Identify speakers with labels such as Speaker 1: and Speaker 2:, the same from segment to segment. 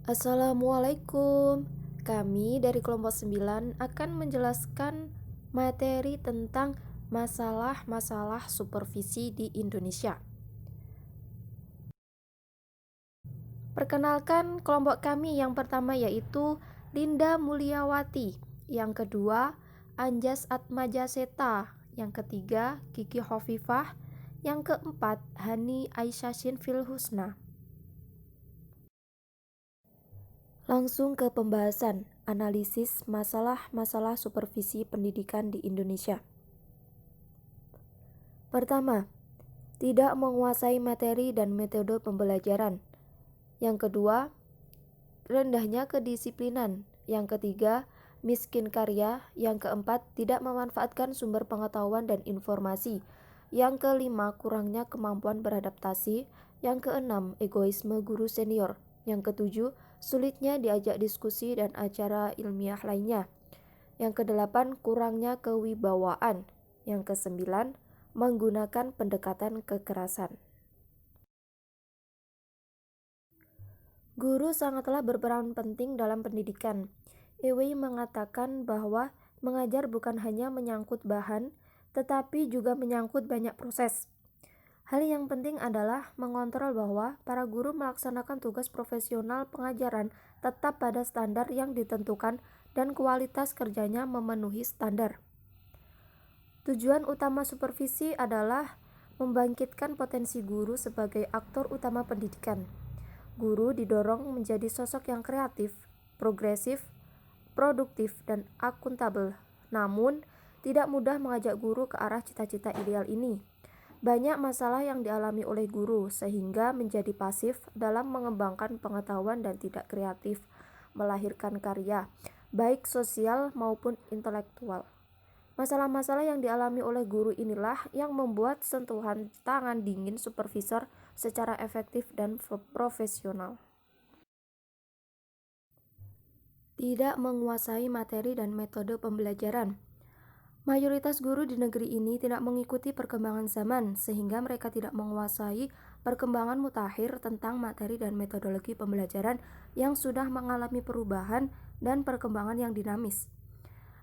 Speaker 1: Assalamualaikum. Kami dari kelompok 9 akan menjelaskan materi tentang masalah-masalah supervisi di Indonesia. Perkenalkan kelompok kami yang pertama yaitu Linda Mulyawati, yang kedua Anjas Atmajaseta, yang ketiga Kiki Hovifah, yang keempat Hani Aisyah Filhusna. Langsung ke pembahasan analisis masalah-masalah supervisi pendidikan di Indonesia. Pertama, tidak menguasai materi dan metode pembelajaran. Yang kedua, rendahnya kedisiplinan. Yang ketiga, miskin karya. Yang keempat, tidak memanfaatkan sumber pengetahuan dan informasi. Yang kelima, kurangnya kemampuan beradaptasi. Yang keenam, egoisme guru senior. Yang ketujuh, sulitnya diajak diskusi dan acara ilmiah lainnya. Yang kedelapan, kurangnya kewibawaan. Yang kesembilan, menggunakan pendekatan kekerasan. Guru sangatlah berperan penting dalam pendidikan. Ewei mengatakan bahwa mengajar bukan hanya menyangkut bahan, tetapi juga menyangkut banyak proses. Hal yang penting adalah mengontrol bahwa para guru melaksanakan tugas profesional pengajaran tetap pada standar yang ditentukan dan kualitas kerjanya memenuhi standar. Tujuan utama supervisi adalah membangkitkan potensi guru sebagai aktor utama pendidikan. Guru didorong menjadi sosok yang kreatif, progresif, produktif, dan akuntabel. Namun, tidak mudah mengajak guru ke arah cita-cita ideal ini. Banyak masalah yang dialami oleh guru sehingga menjadi pasif dalam mengembangkan pengetahuan dan tidak kreatif melahirkan karya, baik sosial maupun intelektual. Masalah-masalah yang dialami oleh guru inilah yang membuat sentuhan tangan dingin supervisor secara efektif dan profesional. Tidak menguasai materi dan metode pembelajaran. Mayoritas guru di negeri ini tidak mengikuti perkembangan zaman, sehingga mereka tidak menguasai perkembangan mutakhir tentang materi dan metodologi pembelajaran yang sudah mengalami perubahan dan perkembangan yang dinamis.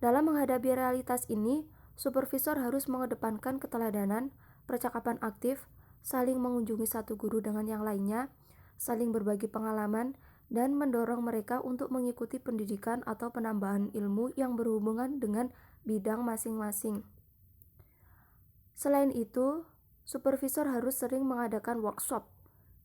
Speaker 1: Dalam menghadapi realitas ini, supervisor harus mengedepankan keteladanan, percakapan aktif, saling mengunjungi satu guru dengan yang lainnya, saling berbagi pengalaman, dan mendorong mereka untuk mengikuti pendidikan atau penambahan ilmu yang berhubungan dengan bidang masing-masing. Selain itu, supervisor harus sering mengadakan workshop,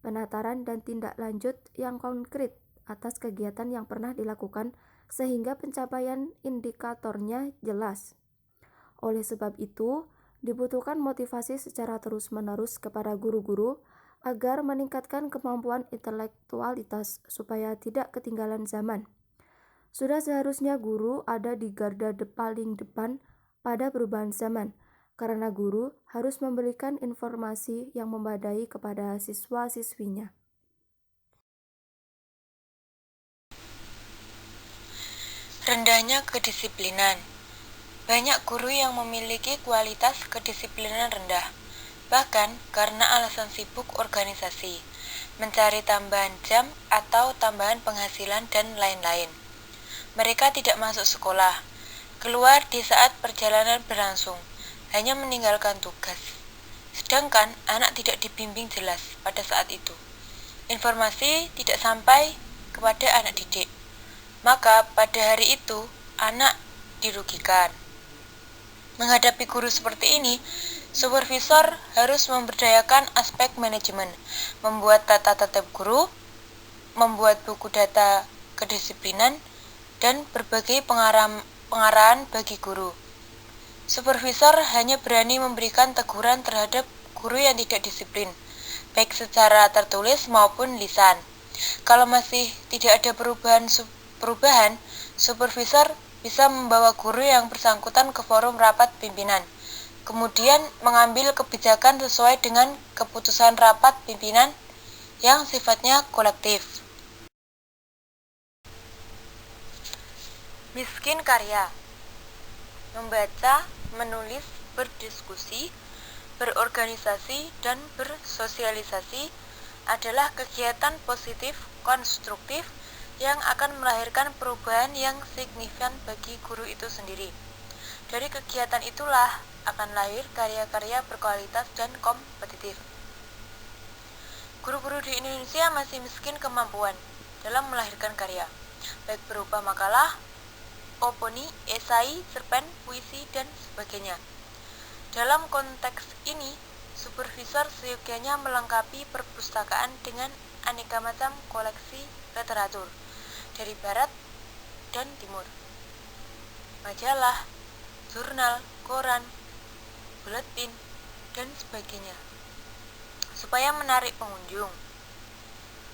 Speaker 1: penataran dan tindak lanjut yang konkret atas kegiatan yang pernah dilakukan sehingga pencapaian indikatornya jelas. Oleh sebab itu, dibutuhkan motivasi secara terus-menerus kepada guru-guru agar meningkatkan kemampuan intelektualitas supaya tidak ketinggalan zaman. Sudah seharusnya guru ada di garda paling depan pada perubahan zaman, karena guru harus memberikan informasi yang memadai kepada siswa-siswinya.
Speaker 2: Rendahnya kedisiplinan. Banyak guru yang memiliki kualitas kedisiplinan rendah, bahkan karena alasan sibuk organisasi, mencari tambahan jam atau tambahan penghasilan dan lain-lain. Mereka tidak masuk sekolah, keluar di saat perjalanan berlangsung, hanya meninggalkan tugas. Sedangkan anak tidak dibimbing jelas pada saat itu. Informasi tidak sampai kepada anak didik. Maka pada hari itu, anak dirugikan. Menghadapi guru seperti ini, supervisor harus memberdayakan aspek manajemen, membuat tata tertib guru, membuat buku data kedisiplinan, dan berbagai pengarahan bagi guru. Supervisor hanya berani memberikan teguran terhadap guru yang tidak disiplin, baik secara tertulis maupun lisan. Kalau masih tidak ada perubahan, supervisor bisa membawa guru yang bersangkutan ke forum rapat pimpinan, kemudian mengambil kebijakan sesuai dengan keputusan rapat pimpinan yang sifatnya kolektif. Miskin karya. Membaca, menulis, berdiskusi, berorganisasi, dan bersosialisasi adalah kegiatan positif, konstruktif, yang akan melahirkan perubahan yang signifikan bagi guru itu sendiri. Dari kegiatan itulah akan lahir karya-karya berkualitas dan kompetitif. Guru-guru di Indonesia masih miskin kemampuan dalam melahirkan karya, baik berupa makalah, opini, esai, cerpen, puisi, dan sebagainya. Dalam konteks ini, supervisor seyogyanya melengkapi perpustakaan dengan aneka macam koleksi literatur dari barat dan timur, majalah, jurnal, koran, buletin, dan sebagainya, supaya menarik pengunjung.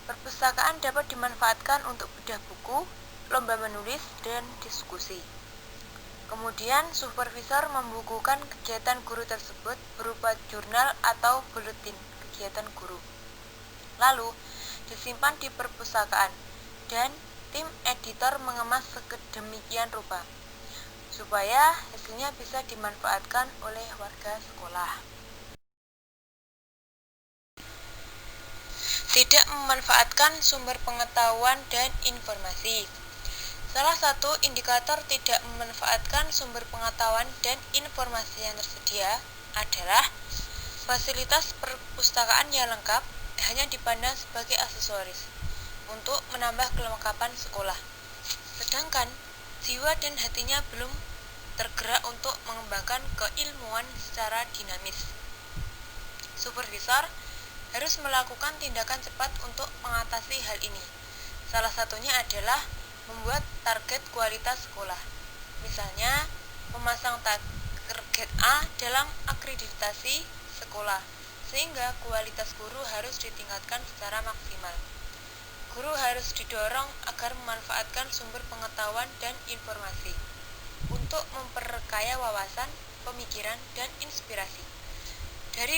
Speaker 2: Perpustakaan dapat dimanfaatkan untuk bedah buku, lomba menulis, dan diskusi. Kemudian, supervisor membukukan kegiatan guru tersebut berupa jurnal atau buletin kegiatan guru. Lalu, disimpan di perpustakaan, dan tim editor mengemas sedemikian rupa, supaya hasilnya bisa dimanfaatkan oleh warga sekolah. Tidak memanfaatkan sumber pengetahuan dan informasi. Salah satu indikator tidak memanfaatkan sumber pengetahuan dan informasi yang tersedia adalah fasilitas perpustakaan yang lengkap hanya dipandang sebagai aksesoris untuk menambah kelengkapan sekolah. Sedangkan jiwa dan hatinya belum tergerak untuk mengembangkan keilmuan secara dinamis. Supervisor harus melakukan tindakan cepat untuk mengatasi hal ini. Salah satunya adalah membuat target kualitas sekolah. Misalnya, memasang target A dalam akreditasi sekolah, sehingga kualitas guru harus ditingkatkan secara maksimal. Guru harus didorong agar memanfaatkan sumber pengetahuan dan informasi untuk memperkaya wawasan, pemikiran, dan inspirasi. Dari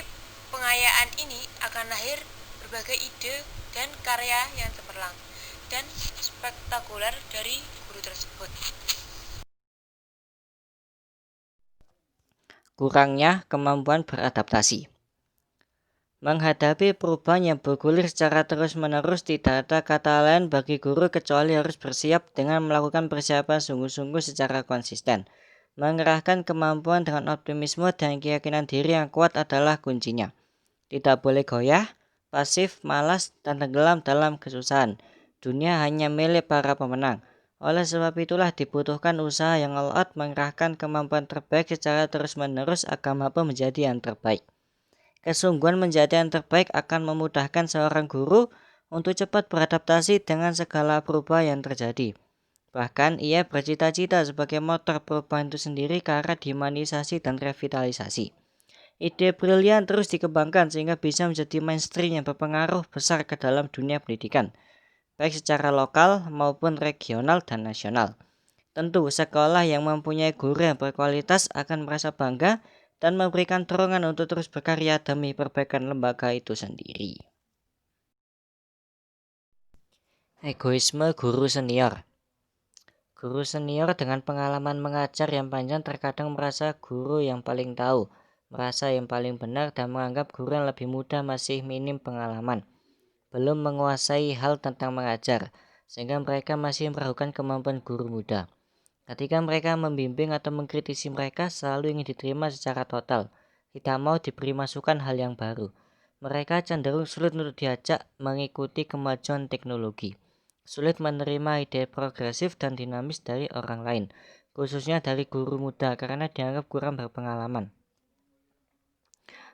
Speaker 2: pengayaan ini akan lahir berbagai ide dan karya yang cemerlang dan spektakuler dari guru tersebut.
Speaker 3: Kurangnya kemampuan beradaptasi. Menghadapi perubahan yang bergulir secara terus-menerus, tidak ada kata lain bagi guru kecuali harus bersiap dengan melakukan persiapan sungguh-sungguh secara konsisten. Mengerahkan kemampuan dengan optimisme dan keyakinan diri yang kuat adalah kuncinya. Tidak boleh goyah, pasif, malas, dan tenggelam dalam kesusahan. Dunia hanya milik para pemenang. Oleh sebab itulah dibutuhkan usaha yang all out, mengerahkan kemampuan terbaik secara terus-menerus agar mampu menjadi yang terbaik. Kesungguhan menjadi yang terbaik akan memudahkan seorang guru untuk cepat beradaptasi dengan segala perubahan yang terjadi. Bahkan ia bercita-cita sebagai motor perubahan itu sendiri karena dimanisasi dan revitalisasi. Ide brilian terus dikembangkan sehingga bisa menjadi mainstream yang berpengaruh besar ke dalam dunia pendidikan, baik secara lokal maupun regional dan nasional. Tentu sekolah yang mempunyai guru yang berkualitas akan merasa bangga dan memberikan dorongan untuk terus berkarya demi perbaikan lembaga itu sendiri. Egoisme guru senior. Guru senior dengan pengalaman mengajar yang panjang terkadang merasa guru yang paling tahu, merasa yang paling benar, dan menganggap guru yang lebih muda masih minim pengalaman, belum menguasai hal tentang mengajar, sehingga mereka masih meragukan kemampuan guru muda. Ketika mereka membimbing atau mengkritisi, mereka selalu ingin diterima secara total, tidak mau diberi masukan hal yang baru. Mereka cenderung sulit untuk diajak mengikuti kemajuan teknologi, sulit menerima ide progresif dan dinamis dari orang lain, khususnya dari guru muda karena dianggap kurang berpengalaman.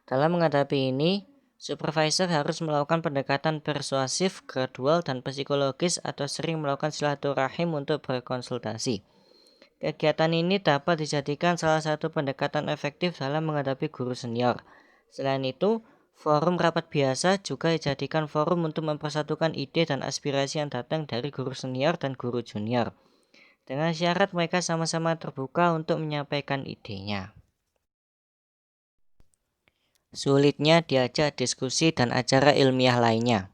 Speaker 3: Dalam menghadapi ini, supervisor harus melakukan pendekatan persuasif, gradual, dan psikologis atau sering melakukan silaturahim untuk berkonsultasi. Kegiatan ini dapat dijadikan salah satu pendekatan efektif dalam menghadapi guru senior. Selain itu, forum rapat biasa juga dijadikan forum untuk mempersatukan ide dan aspirasi yang datang dari guru senior dan guru junior, dengan syarat mereka sama-sama terbuka untuk menyampaikan idenya. Sulitnya diajak diskusi dan acara ilmiah lainnya.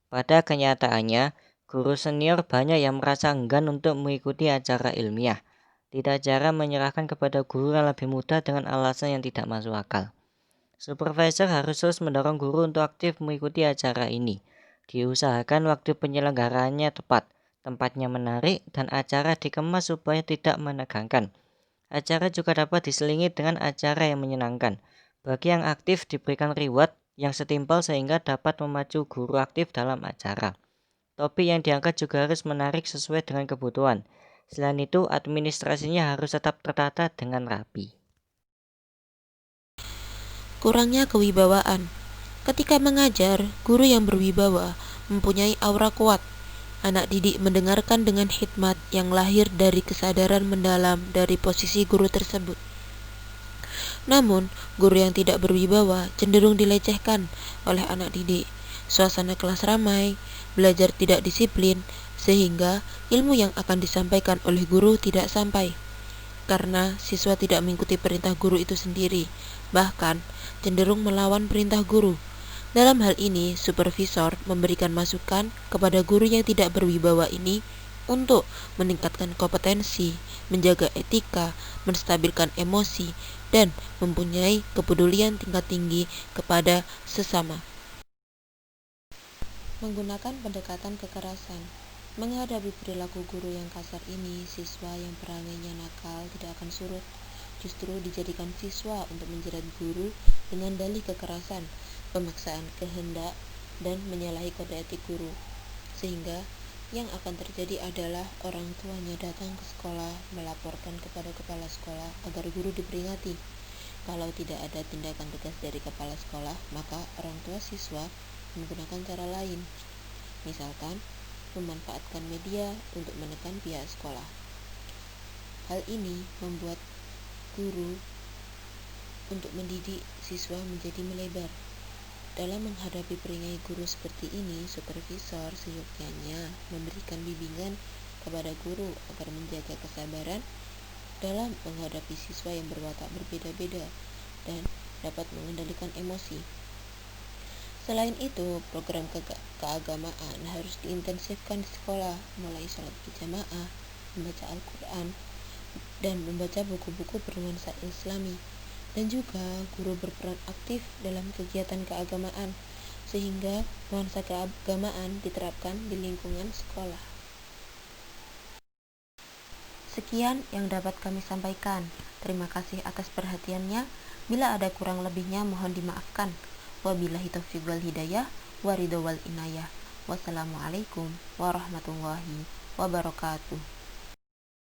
Speaker 3: Pada kenyataannya, guru senior banyak yang merasa enggan untuk mengikuti acara ilmiah. Tidak jarang menyerahkan kepada guru yang lebih muda dengan alasan yang tidak masuk akal. Supervisor harus terus mendorong guru untuk aktif mengikuti acara ini. Diusahakan waktu penyelenggaraannya tepat, Tempatnya menarik dan acara dikemas supaya tidak menegangkan. Acara juga dapat diselingi dengan acara yang menyenangkan. Bagi yang aktif diberikan reward yang setimpal sehingga dapat memacu guru aktif dalam acara. Topik yang diangkat juga harus menarik sesuai dengan kebutuhan. Selain itu, administrasinya harus tetap tertata dengan rapi.
Speaker 4: Kurangnya kewibawaan. Ketika mengajar, guru yang berwibawa mempunyai aura kuat. Anak didik mendengarkan dengan hikmat yang lahir dari kesadaran mendalam dari posisi guru tersebut. Namun, guru yang tidak berwibawa cenderung dilecehkan oleh anak didik. Suasana kelas ramai, belajar tidak disiplin, sehingga ilmu yang akan disampaikan oleh guru tidak sampai. Karena siswa tidak mengikuti perintah guru itu sendiri, bahkan cenderung melawan perintah guru. Dalam hal ini, supervisor memberikan masukan kepada guru yang tidak berwibawa ini untuk meningkatkan kompetensi, menjaga etika, menstabilkan emosi, dan mempunyai kepedulian tingkat tinggi kepada sesama. Menggunakan pendekatan kekerasan. Menghadapi perilaku guru yang kasar ini, siswa yang perangainya nakal tidak akan surut. Justru dijadikan siswa untuk menjerat guru dengan dalih kekerasan, pemaksaan kehendak, dan menyalahi kode etik guru. Sehingga yang akan terjadi adalah orang tuanya datang ke sekolah melaporkan kepada kepala sekolah agar guru diperingati. Kalau tidak ada tindakan tegas dari kepala sekolah, maka orang tua siswa menggunakan cara lain. Misalkan, memanfaatkan media untuk menekan pihak sekolah. Hal ini membuat guru untuk mendidik siswa menjadi melebar. Dalam menghadapi peringai guru seperti ini, supervisor seyogyanya memberikan bimbingan kepada guru agar menjaga kesabaran dalam menghadapi siswa yang berwatak berbeda-beda dan dapat mengendalikan emosi. Selain itu, program keagamaan harus diintensifkan di sekolah, mulai sholat berjamaah, membaca Al-Quran, dan membaca buku-buku bernuansa Islami. Dan juga guru berperan aktif dalam kegiatan keagamaan, sehingga nuansa keagamaan diterapkan di lingkungan sekolah. Sekian yang dapat kami sampaikan. Terima kasih atas perhatiannya. Bila ada kurang lebihnya mohon dimaafkan. Wabillahi taufiq wal hidayah, waridho wal inayah. Wassalamualaikum warahmatullahi wabarakatuh.